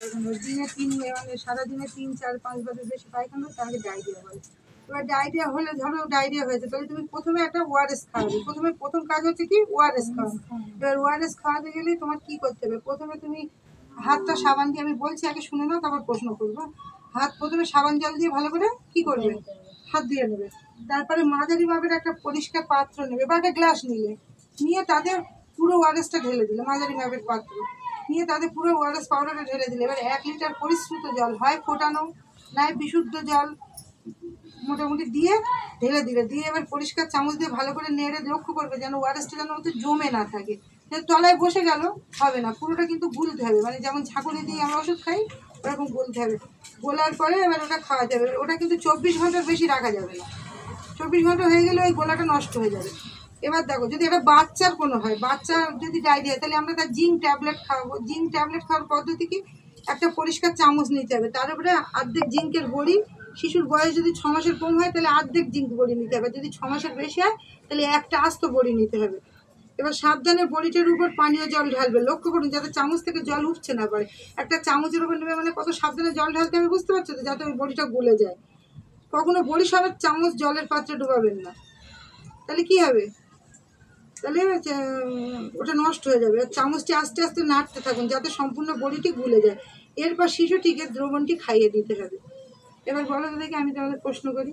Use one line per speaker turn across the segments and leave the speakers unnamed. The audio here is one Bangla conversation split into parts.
দিনে মানে সারাদিনে 3-4-5 বারের বেশি পায়খানা তাহলে ডায়রিয়া হয়। এবার ডায়রিয়া হলে ধরো ডায়রিয়া হয়েছে, তাহলে তুমি প্রথমে একটা ওআরএস খাওয়াবে। প্রথম কাজ হচ্ছে কি ওআরএস খাওয়ানো। এবার ওআরএস খাওয়াতে গেলে তোমার কি করতে হবে, প্রথমে তুমি হাতটা সাবান দিয়ে, আমি বলছি আগে শুনে নাও তারপর প্রশ্ন করবো। হাত প্রথমে সাবান জল দিয়ে ভালো করে কি করবে, হাত দিয়ে নেবে। তারপরে মাঝারি মাপের একটা পরিষ্কার পাত্র নেবে বা একটা গ্লাস নিয়ে তাদের পুরো ওআরএসটা ঢেলে দিলে, মাঝারি মাপের পাত্র নিয়ে তাদের পুরো ওআরএস পাউডারটা ঢেলে দিলে। এবার 1 লিটার পরিশ্রুত জল, হয় ফোটানো নয় বিশুদ্ধ জল মোটামুটি দিয়ে ঢেলে দিয়ে এবার পরিষ্কার চামচ দিয়ে ভালো করে নেড়ে লক্ষ্য করবে যেন ওআরএসটা যেন ওতে জমে না থাকে। তলায় বসে গেল হবে না, পুরোটা কিন্তু গুলতে হবে, মানে যেমন ঝাঁকুনি দিয়ে আমরা ওষুধ খাই ওরকম গুলতে হবে। গোলার পরে এবার ওটা খাওয়া যাবে। ওটা কিন্তু 24 ঘন্টার বেশি রাখা যাবে না, 24 ঘন্টা হয়ে গেলে ওই গোলাটা নষ্ট হয়ে যাবে। এবার দেখো যদি একটা বাচ্চার কোনো হয়, বাচ্চার যদি ডায়রিয়া, তাহলে আমরা তার জিঙ্ক ট্যাবলেট খাওয়াবো। জিঙ্ক ট্যাবলেট খাওয়ার পদ্ধতি কি, একটা পরিষ্কার চামচ নিতে হবে, তার উপরে অর্ধেক জিঙ্কের বড়ি। শিশুর বয়স যদি 6 মাসের কম হয় তাহলে অর্ধেক জিঙ্ক বড়ি নিতে হবে, যদি 6 মাসের বেশি হয় তাহলে একটা আস্ত বড়ি নিতে হবে। এবার সাবধানে বড়িটার উপর পানীয় জল ঢালবে, লক্ষ্য করুন যাতে চামচ থেকে জল উঠছে না পারে। একটা চামচের উপর নেবে মানে কত সাবধানে জল ঢালতে হবে বুঝতে পারছো তো, যাতে ওই বড়িটা গলে যায়। কখনো বড়ি সমেত চামচ জলের পাত্রে ডুবাবেন না, তাহলে কি হবে, তাহলে ওটা নষ্ট হয়ে যাবে। চামচটি আস্তে আস্তে নাড়তে থাকুন যাতে সম্পূর্ণ বড়িটি গুলে যায়। এরপর শিশুটিকে দ্রবণটি খাইয়ে দিতে হবে। এবার বলো দেখে, আমি তাহলে প্রশ্ন করি,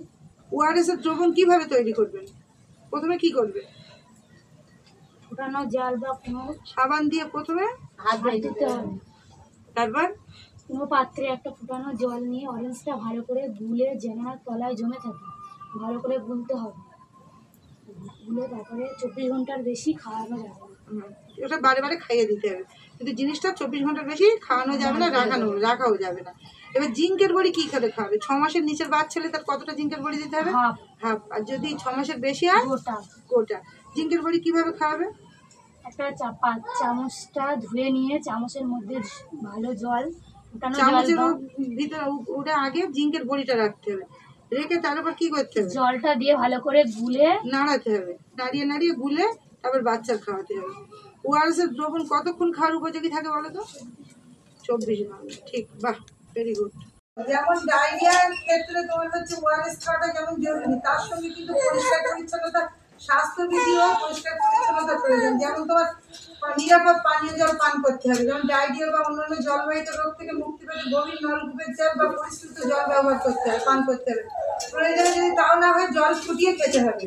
ওআরএসের দ্রবণ কিভাবে তৈরি করবেন? প্রথমে কি করবে,
ফুটানো জল বা কোনো
সাবান দিয়ে প্রথমে
হাত দিতে হবে।
তারপর
কোনো পাত্রে একটা ফুটানো জল নিয়ে অরেঞ্জটা ভালো করে গুলে যেন তলায় জমে থাকে ভালো করে গুলতে হবে। গুলে তারপরে 24 ঘন্টার বেশি খাওয়ানো যাবে না।
ওটা বারে বারে খাইয়ে দিতে হবে, কিন্তু জিনিসটা 24 ঘন্টার বেশি খাওয়ানো যাবে না, রাখাও যাবে না। এবার জিঙ্কের বড়ি কী করে খাবে, 6 মাসের নিচের বাচ্চা ছেলে তার কতটা জিঙ্কের বড়ি দিতে হবে? হাফ। আর যদি 6 মাসের বেশি হয় গোটা। জিঙ্কের বড়ি কিভাবে খাওয়াবে,
একটা চামচটা ধুয়ে নিয়ে চামচের মধ্যে ভালো জল,
চামচের ভিতরে ওটা আগে জিঙ্কের বড়িটা রাখতে হবে, রেখে তার উপর কি করতে হবে,
জলটা দিয়ে ভালো করে গুলে
নাড়াতে হবে, নাড়িয়ে গুলে তারপর বাচ্চার খাওয়াতে হবে। ওআরএসের দ্রবণ কতক্ষণ খাওয়ার উপযোগী থাকে বলো তো? 24 ঘন্টা। ঠিক, বাহ, ভেরি গুড। যেমন ডায়রিয়ার ক্ষেত্রে তোমার হচ্ছে ওআরএস খাওয়াটা যেমন জরুরি, তার সঙ্গে কিন্তু পরিষ্কার পরিচ্ছন্নতা, স্বাস্থ্যবিধি ও পরিষ্কার পরিচ্ছন্নতা প্রয়োজন। যেমন তোমার নিরাপদ পানীয় জল পান করতে হবে, যেমন ডায়রিয়া বা অন্যান্য জলবাহিত রোগ থেকে মুক্তি পেতে গভীর নলকূপের জল বা পরিশ্রুত জল ব্যবহার করতে হবে, পান করতে হবে। প্রয়োজনে যদি তাও না হয় জল ফুটিয়ে খেতে হবে।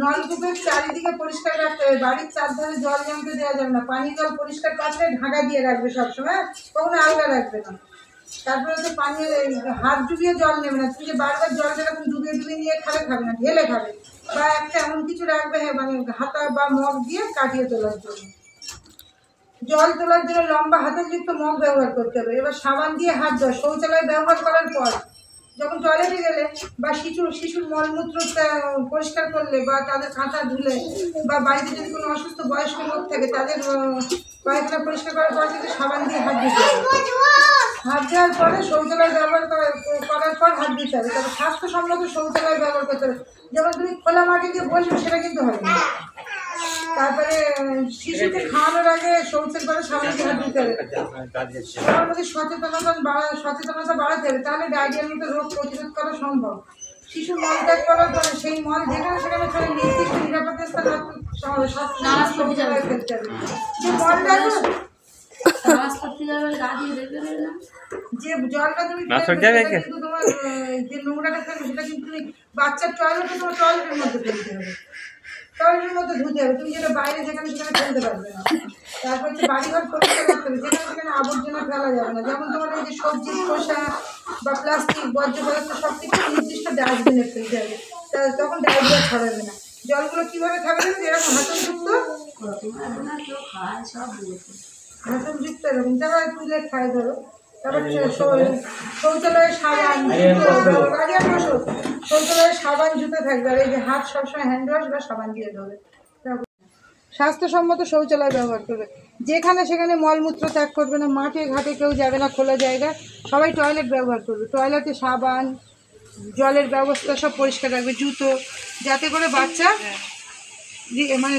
নলকূপের চারিদিকে পরিষ্কার রাখতে হবে, বাড়ির চারধারে জল জমতে দেওয়া যাবে না। পানীয় জল পরিষ্কার পাত্রে ঢাকা দিয়ে রাখবে সবসময়, কখনো আলগা রাখবে না। তারপরে তো পানীয় হাত ডুবিয়ে জল নেবে না, তুমি যে বারবার জল যেরকম ডুবিয়ে নিয়ে খাবে না, ঢেলে খাবে। বা একটা এমন কিছু রাখবে, মানে হাতা বা মগ দিয়ে কাটিয়ে তোলার জন্য। জল তোলার জন্য লম্বা হাতলযুক্ত মগ ব্যবহার করতে হবে। এবার সাবান দিয়ে হাত ধোয়া, শৌচালয় ব্যবহার করার পর যখন টয়লেটে গেলে বা শিশুর মলমূত্র পরিষ্কার করলে বা তাদের কাঁথা ধুলে বা বাড়িতে যদি কোনো অসুস্থ বয়স্ক লোক থাকে তাদের পায়খানা পরিষ্কার করার পর কিন্তু সাবান দিয়ে হাত দিতে হবে। হাত দেওয়ার পরে শৌচালয় ব্যবহার করার পর হাত দিতে হবে। তবে স্বাস্থ্যসম্মত শৌচালয় ব্যবহার করতে হবে, যেমন তুমি খোলা মাঠে গিয়ে বসবে সেটা কিন্তু হবে না। তারপরে শিশুকে খাওয়ানোর আগে শৌচের পরে সাবান দিয়ে হাত দিতে হবে। সবার মধ্যে সচেতনতা বাড়াতে হবে, তাহলে ডায়রিয়ার মতো রোগ প্রতিরোধ করা সম্ভব। শিশু মল ত্যাগ করার পরে সেই মল যেখানে সেখানে ফেলে নির্দিষ্ট নিরাপদ স্থানে ফেলতে হবে। যে মলটা যে জলটা তুমি কিন্তু তোমার যে নোংরাটা ফেলবে সেটা কিন্তু তুমি বাচ্চার টয়লেটে, তোমার টয়লেটের মধ্যে ফেলতে হবে, টয়লেটের মধ্যে ধুতে হবে। তুমি যেটা বাইরে যেখানে সেখানে ফেলতে পারবে না। তারপর হচ্ছে বাড়িঘর পরিষ্কার রাখতে হবে, যেখানে সেখানে আবর্জনা ফেলা যাবে না। যেমন তোমার এই যে সবজির খোসা বা প্লাস্টিক বর্জ্য পদার্থ সব কিছু নির্দিষ্ট ডাস্টবিনে ফেলতে হবে, তখন ডায়রিয়া ছড়াবে না। জলগুলো কীভাবে খাবে না, এরকম হাতলযুক্ত এরকম যারা তুলে খায় ধরো। তারপর শৌচালয়ে সাবান জুতো থাকবে, আর এই যে হাত সবসময় হ্যান্ড ওয়াশ বা সাবান দিয়ে ধরবে। স্বাস্থ্যসম্মত শৌচালয় ব্যবহার করবে, যেখানে সেখানে মলমূত্র ত্যাগ করবে না। মাঠে ঘাটে কেউ যাবে না, খোলা জায়গায় সবাই টয়লেট ব্যবহার করবে। টয়লেটে সাবান, জলের ব্যবস্থা সব পরিষ্কার রাখবে, জুতো, যাতে করে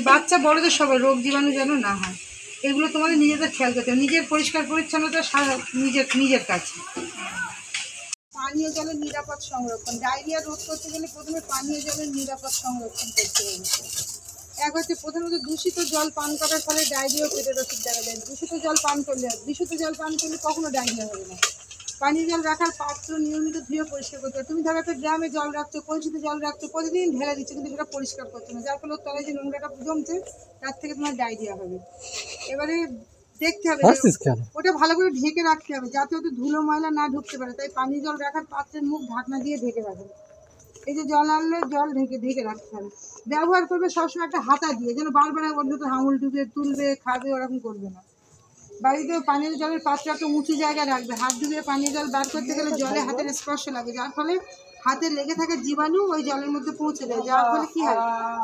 বাচ্চা বড়দের সবাই রোগ জীবাণু যেন না হয়। এগুলো তোমাদের নিজেদের খেয়াল করতে হবে। নিজের পরিষ্কার পরিচ্ছন্নতা নিজের কাছে। পানীয় জলের নিরাপদ সংরক্ষণ, ডায়রিয়া রোধ করতে গেলে প্রথমে পানীয় জলের নিরাপদ সংরক্ষণ করতে হবে। এক হচ্ছে প্রথমত দূষিত জল পান করার ফলে ডায়রিয়া ও পেটের ওষুধ দেখা যায়। দূষিত জল পান করলে বিশুদ্ধ জল পান করলে কখনো ডায়রিয়া হবে না। পানীয় জল রাখার পাত্র নিয়মিত ধুয়ে পরিষ্কার করতে হবে। তুমি ধরো একটা গ্রামে জল রাখছো, কলসিতে জল রাখছো, প্রতিদিন ঢেলে দিচ্ছ, কিন্তু সেটা পরিষ্কার করছো না, যার ফলে তলায় যে নোংরাটা জমছে তার থেকে তোমার ডায়রিয়া হবে। এবারে দেখতে হবে ওটা ভালো করে ঢেকে রাখতে হবে যাতে ওতে ধুলো ময়লা না ঢুকতে পারে। তাই পানীয় জল রাখার পাত্রের মুখ ঢাকনা দিয়ে ঢেকে রাখবে। এই যে জল আনলে জল ঢেকে রাখতে হবে। ব্যবহার করবে সবসময় একটা হাতা দিয়ে, যেন বারবার অন্তত আঙুল ডুবে তুলবে খাবে ওরকম করবে না। বাড়িতে পানীয় জলের পাত্র একটা উঁচু জায়গায় রাখবে। হাত ডুবিয়ে পানীয় জল বার করতে গেলে জলে হাতের স্পর্শ লাগে, যার ফলে হাতে লেগে থাকা জীবাণু ওই জলের মধ্যে পৌঁছে যায়, যার ফলে কি হয়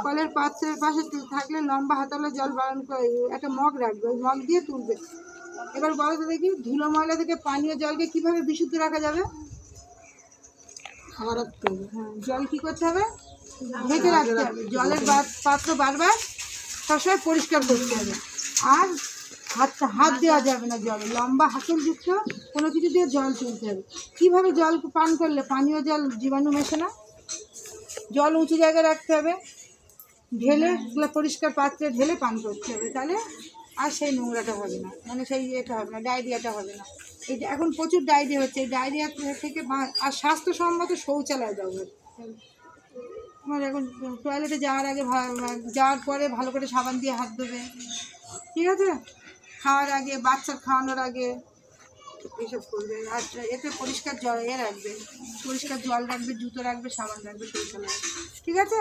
কলের পাত্রের পাশে থাকলে লম্বা হাতালে জল বারণ করে একটা মগ রাখবে, ওই মগ দিয়ে তুলবে। এবার বলো তো দেখি ধুলো ময়লা থেকে পানীয় জলকে কিভাবে বিশুদ্ধ রাখা যাবে? খাবার রাখতে হবে। হ্যাঁ, জল কি করতে হবে? ঢেকে রাখতে হবে। জলের পাত্র বারবার সবসময় পরিষ্কার করতে হবে। আর হাত দেওয়া যাবে না জলে, লম্বা হাতলযুক্ত কোনো কিছু দিয়ে জল তুলতে হবে। কীভাবে জল পান করলে পানীয় জল জীবাণু মেশে না? জল উঁচু জায়গায় রাখতে হবে, ঢেলে পরিষ্কার পাত্রে ঢেলে পান করতে হবে, তাহলে আর সেই নোংরাটা হবে না, মানে সেই ইয়েটা হবে না, ডায়রিয়াটা হবে না। এই যে এখন প্রচুর ডায়রিয়া হচ্ছে, এই ডায়রিয়া থেকে আর স্বাস্থ্যসম্মত শৌচালয় ব্যবহার। আমার এখন টয়লেটে যাওয়ার পরে ভালো করে সাবান দিয়ে হাত ধোবে, ঠিক আছে? খাওয়ার আগে, বাচ্চার খাওয়ানোর আগে এইসব করবে। আর এতে পরিষ্কার জল রাখবে, পরিষ্কার জল রাখবে, জুতো রাখবে, সাবান রাখবে শৌচালয়ে, ঠিক আছে?